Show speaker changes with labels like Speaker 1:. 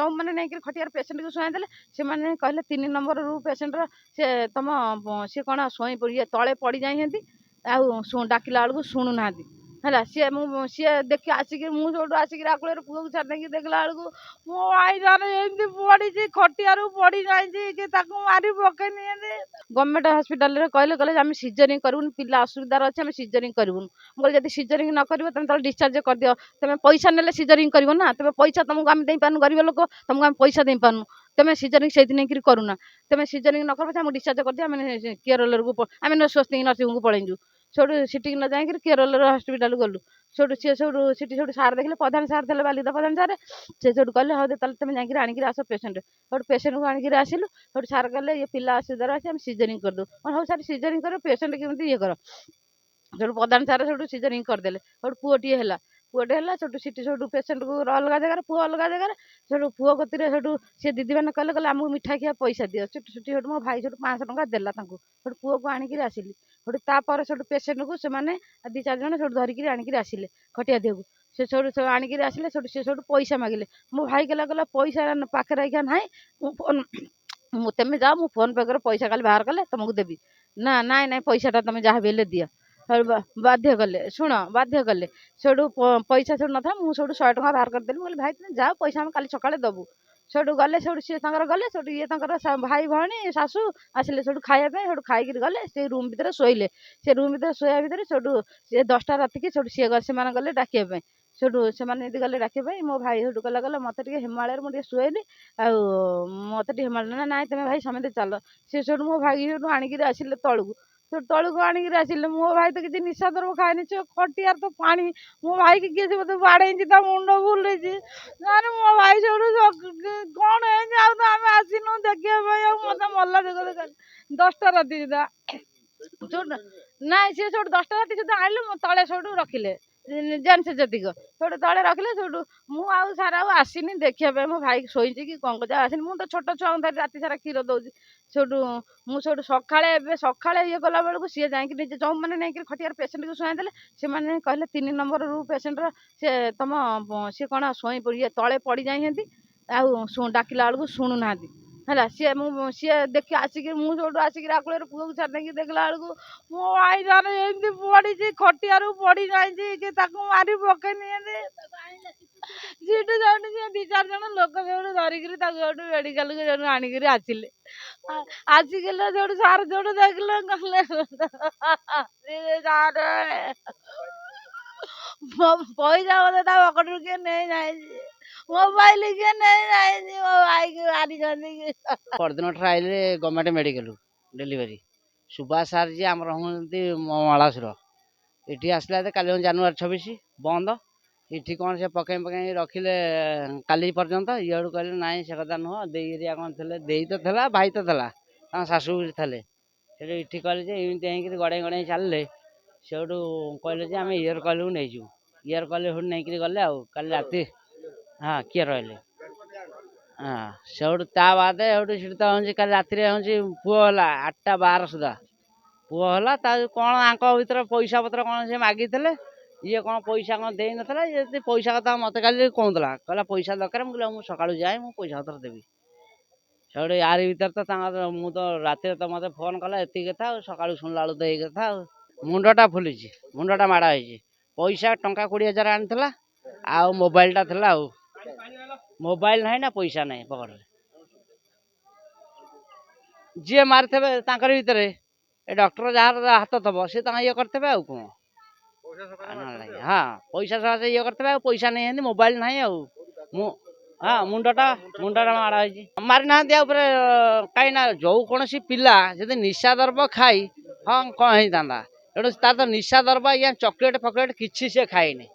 Speaker 1: ଯେଉଁମାନେ ନେଇକରି ଖଟିଆର ପେସେଣ୍ଟକୁ ଶୁଆଇଦେଲେ ସେମାନେ କହିଲେ 3 ନମ୍ବରରୁ ପେସେଣ୍ଟର ସେ ସିଏ କ'ଣ ଶୋଇ ଇଏ ତଳେ ପଡ଼ିଯାଇଛନ୍ତି ଆଉ ଡାକିଲା ବେଳକୁ ଶୁଣୁନାହାନ୍ତି ହେଲା। ସିଏ ଦେଖି ଆସିକି ମୁଁ ଯୋଉଠୁ ଆସିକି ଆକୁଳରେ ପୁଅକୁ ଛାଡ଼ି ଦେଇକି ଦେଖିଲା ବେଳକୁ ମୋ ଭାଇ ଯାର ଏମିତି ପଡ଼ିଛି ଖଟିଆରୁ ପଡ଼ି ଯାଇଛି କି ତାକୁ ମାରି ପକେଇ ନିଅନ୍ତି। ଗଭର୍ଣ୍ଣମେଣ୍ଟ ହସ୍ପିଟାଲରେ କହିଲେ ଆମେ ସିଜରିଂ କରିବୁନି, ପିଲା ଅସୁବିଧାରେ ଅଛି, ଆମେ ସିଜରିଂ କରିବୁନି। ମୁଁ କହିଲି ଯଦି ସିଜରିଂ ନ କରିବ ତମେ ତାହେଲେ ଡିସଚାର୍ଜ କରିଦିଅ, ତମେ ପଇସା ନେଲେ ସିଜରିଂ କରିବ ନା, ତମେ ପଇସା ତମକୁ ଆମେ ଦେଇପାରୁନୁ, ଗରିବ ଲୋକ ତମକୁ ଆମେ ପଇସା ଦେଇପାରୁନୁ, ତମେ ସିଜରିଂ ସେଇଥି ନେଇକରି କରୁନା, ତମେ ସିଜରିଂ ନ କରିବ ଆମକୁ ଡିସଚାର୍ଜ କରିଦିଅ, ଆମେ କେରଳକୁ ଆମେ ସ୍ୱସ୍ତିକ ନର୍ସିଂହୋମକୁ ପଳେଇଛୁ। ସେଠୁ ସେଠିକି ନ ଯାଇକିରି କେରଳର ହସ୍ପିଟାଲ ଗଲୁ। ସେଠୁ ସେଠି ସାର୍ ଦେଖିଲେ, ପ୍ରଧାନ ସାର୍ ଥିଲେ ବାଲିଦା ପ୍ରଧାନ ସାର୍, ସେ ସେଠୁ କହିଲେ ହଉ ତାହେଲେ ତମେ ଯାଇକିରି ଆଣିକିରି ଆସ ପେସେଣ୍ଟ। ସେଠୁ ପେସେଣ୍ଟକୁ ଆଣିକିରି ଆସିଲୁ। ସେଠୁ ସାର୍ କହିଲେ ଇଏ ପିଲା ଅସୁବିଧାରେ ଅଛି, ଆମେ ସିଜରିଂ କରିଦେବୁ। ହଉ ସାର୍ ସିଜରିଂ କରିବ, ପେସେଣ୍ଟ କେମିତି ଇଏ କର। ସେଠୁ ପ୍ରଧାନ ସାର୍ ସେଠୁ ସିଜରିଂ କରିଦେଲେ। ସେଠୁ ପୁଅଟିଏ ହେଲା ସେଠୁ ପେସେଣ୍ଟକୁ ଅଲଗା ଜାଗାରେ, ପୁଅ ଅଲଗା ଜାଗାରେ। ସେଠୁ ପୁଅ କତିରେ ସିଏ ଦିଦିମାନେ କହିଲେ ଆମକୁ ମିଠା ଖିଆ ପଇସା ଦିଅ। ସେଠୁ ମୋ ଭାଇ 500 ଟଙ୍କା ଦେଲା ତାଙ୍କୁ। ସେଠୁ ପୁଅକୁ ଆଣିକିରି ଆସିଲି। ସେଠୁ ତାପରେ ପେସେଣ୍ଟକୁ ସେମାନେ 2-4 ଜଣ ଧରିକିରି ଆଣିକିରି ଆସିଲେ ଖଟିଆ ଦେହକୁ। ସେ ସେଠୁ ଆଣିକିରି ଆସିଲେ। ସେଠୁ ପଇସା ମାଗିଲେ। ମୋ ଭାଇ କହିଲା ପଇସା ପାଖରେ ଆଜ୍ଞା ନାହିଁ, ତମେ ଯାଅ, ମୁଁ ଫୋନ୍ ପେ କରି ପଇସା କାଲି ବାହାର କଲେ ତମକୁ ଦେବି। ନାଇଁ ପଇସାଟା ତମେ ଯାହା ବି ହେଲେ ଦିଅ। ବାଧ୍ୟ କଲେ। ସେଠୁ ପଇସା ନଥିଲା, ମୁଁ 100 ଟଙ୍କା ବାହାର କରିଦେଲି। ମୁଁ କହିଲି ଭାଇ ତମେ ଯାଅ, ପଇସା ଆମେ କାଲି ସକାଳେ ଦେବୁ। ସେଠୁ ଗଲେ, ସିଏ ତାଙ୍କର ଗଲେ। ସେଠୁ ଇଏ ତାଙ୍କର ଭାଇ ଭଉଣୀ ଶାଶୁ ଆସିଲେ ସେଠୁ ଖାଇବା ପାଇଁ। ସେଠୁ ଖାଇକିରି ଗଲେ, ସେଇ ରୁମ୍ ଭିତରେ ଶୋଇଲେ। ସେ ରୁମ୍ ଭିତରେ ଶୋଇବା ଭିତରେ ସେଠୁ ସିଏ 10ଟା ରାତିକି ସେମାନେ ଗଲେ ଡାକିବା ପାଇଁ। ସେଠୁ ସେମାନେ ଯଦି ଗଲେ ଡାକିବା ପାଇଁ, ମୋ ଭାଇ ସେଠୁ କହିଲା ମତେ ଟିକେ ହିମାଳୟରେ ମୁଁ ଟିକେ ଶୁଏଇଲି, ଆଉ ମତେ ଟିକେ ହିମାଳୟ ନାଇଁ ତମେ ଭାଇ ସମସ୍ତେ ଚାଲ। ସେଠୁ ମୋ ଭାଇ ସେଠୁ ଆଣିକିରି ଆସିଲେ ତଳକୁ ଆଣିକିରି ଆସିଲେ। ମୋ ଭାଇ ତ କିଛି ନିଶା ଦ୍ରବ୍ୟ ଖାଇନି, ଖଟିଆର ତ ପାଣି। ମୋ ଭାଇକି କିଏ ମତେ ବାଡ଼େଇଛି, ତା ମୁଣ୍ଡ ବୁଲେଇଛି। ମୋ ଭାଇ ସେଠୁ କ'ଣ ହେଇଛି ଆଉ ତ ଆମେ ଆସିନୁ ଦେଖିବା ପାଇଁ, ଆଉ ମତେ ମଲା 10ଟା ରାତି ସୁଦ୍ଧା। ନାଇଁ ସିଏ ସେଠୁ 10ଟା ରାତି ସୁଦ୍ଧା ଆଣିଲେ, ମୋ ତଳେ ସେଠୁ ରଖିଲେ ଜେଣ୍ଟସ୍ ଯେତିକ ସେଠୁ ତଳେ ରଖିଲେ। ସେଠୁ ମୁଁ ଆଉ ସାର୍ ଆଉ ଆସିନି ଦେଖିବା ପାଇଁ, ମୋ ଭାଇ ଶୋଇଛି କି କ'ଣ କରୁଛି ଆସିନି। ମୁଁ ତ ଛୋଟ ଛୁଆଙ୍କୁ ଧରି ରାତି ସାରା କ୍ଷୀର ଦେଉଛି। ମୁଁ ସକାଳେ ଇଏ କଲା ବେଳକୁ ସିଏ ଯାଇକି ନିଜେ ଯେଉଁମାନେ ନେଇକରି ଖଟିଆର ପେସେଣ୍ଟକୁ ଶୁଆଇଦେଲେ ସେମାନେ କହିଲେ 3 ନମ୍ବରରୁ ପେସେଣ୍ଟର ସିଏ କ'ଣ ଇଏ ତଳେ ପଡ଼ିଯାଇଛନ୍ତି ଆଉ ଡାକିଲା ବେଳକୁ ଶୁଣୁନାହାନ୍ତି ହେଲା। ସିଏ ଦେଖି ଆସିକି ମୁଁ ଯୋଉଠୁ ଆସିକି ଆକୁଳରେ ପୁଅକୁ ଛାଡ଼ି ଦେଇକି ଦେଖିଲା ବେଳକୁ ମୋ ଭାଇ ଯାର ଏମିତି ପଡ଼ିଛି ଖଟିଆରୁ ପଡ଼ି ଯାଇଛି କି ତାକୁ ମାରି ପକେଇ ନିଅନ୍ତି। ସେଠୁ ସିଏ 2-4 ଜଣ ଲୋକ ସେଠୁ ଧରିକିରି ତାକୁ ସେଠୁ ମେଡ଼ିକାଲକୁ ସେଠୁ ଆଣିକିରି ଆସିଲେ। ଆସିକିଲେ ସେଠୁ ସାର୍ ସେଠୁ ଦେଖିଲେ କହିଲେ ସାର୍ ପଇସା ମତେ ତା ପକେଟରୁ କିଏ ନେଇଯାଇଛି, ମୋବାଇଲ କିଏ ନେଇଯାଇଛି, ମୋ ଭାଇକି ମାରିଛନ୍ତି।
Speaker 2: ପରଦିନ ଠାରୁ ଆଇଲେ government medical delivery. Subhash sir ଯିଏ ଆମର ହୁଅନ୍ତି ମଳାସୁର, ଏଠି ଆସିଲା କାଲି ଜାନୁଆରୀ 26 ବନ୍ଦ। ଏଠି କ'ଣ ସେ ପକେଇ ରଖିଲେ କାଲି ପର୍ଯ୍ୟନ୍ତ। ଇଆଡ଼ୁ କହିଲେ ନାଇଁ ସେ କଥା ନୁହଁ, ଦେଇ ଏରିଆ କ'ଣ ଥିଲେ, ଦେଇ ତ ଥିଲା, ଭାଇ ତ ଥିଲା, ତାଙ୍କ ଶାଶୁ ଥିଲେ। ସେଠୁ ଏଠି କହିଲେ ଯେ ଏମିତି ହେଇକିରି ଗଡ଼େଇ ଚାଲିଲେ। ସେଠୁ କହିଲେ ଯେ ଆମେ ଇୟର କଏଲକୁ ନେଇଯିବୁ। ଇୟର କଏଲ ସେଠୁ ନେଇକିରି ଗଲେ। ଆଉ କାଲି ରାତି କିଏ ରହିଲେ ସେଠୁ ତା ବାଦେ ସେଠି ତ କାଲି ରାତିରେ ପୁଅ ହେଲା 8ଟା 12 ସୁଦ୍ଧା ପୁଅ ହେଲା। ତା କ'ଣ ଆଙ୍କ ଭିତରେ ପଇସା ପତ୍ର କ'ଣ ସେ ମାଗିଥିଲେ, ଇଏ କ'ଣ ପଇସା କ'ଣ ଦେଇନଥିଲା। ଇଏ ଯଦି ପଇସା କଥା ମୋତେ କାଲି କହୁଥିଲା, କହିଲା ପଇସା ଦରକାର। ମୁଁ କହିଲି ମୁଁ ସକାଳୁ ଯାଏ, ମୁଁ ପଇସା ପତ୍ର ଦେବି। ସେଠୁ ୟାରି ଭିତରେ ତ ମୁଁ ତ ରାତିରେ ତ ମୋତେ ଫୋନ୍ କଲା ଏତିକି କଥା, ଆଉ ସକାଳୁ ଶୁଣିଲା ବେଳକୁ ତ ଏଇ କଥା। ଆଉ ମୁଣ୍ଡଟା ଫୁଲିଛି, ମୁଣ୍ଡଟା ମାଡ଼ ହେଇଛି। ପଇସା ଟଙ୍କା 20,000 ଆଣିଥିଲା, ଆଉ ମୋବାଇଲଟା ଥିଲା। ଆଉ ମୋବାଇଲ ନାହିଁ ନା ପଇସା ନାହିଁ ପକେଟରେ। ଯିଏ ମାରିଥିବେ ତାଙ୍କରି ଭିତରେ ଏ ଡକ୍ଟର ଯାହାର ହାତ ଥବ ସେ ତାଙ୍କ ଇଏ କରିଥିବେ। ଆଉ କ'ଣ ପଇସା ସକାଶେ ଇଏ କରିଥିବେ, ଆଉ ପଇସା ନେଇଛନ୍ତି, ମୋବାଇଲ ନାହିଁ। ଆଉ ମୁଣ୍ଡଟା ମାଡ଼ ହେଇଛି। ମାରିନାହାନ୍ତି ଆଉ ଉପରେ କାହିଁକି ନା ଯେଉଁ କୌଣସି ପିଲା ଯଦି ନିଶା ଦ୍ରବ୍ୟ ଖାଇ କ'ଣ ହେଇଥାନ୍ତା। ତେଣୁ ତାର ତ ନିଶା ଦ୍ରବ୍ୟ ଚକୋଲେଟ୍ ଫକଲେଟ୍ କିଛି ସେ ଖାଇନି।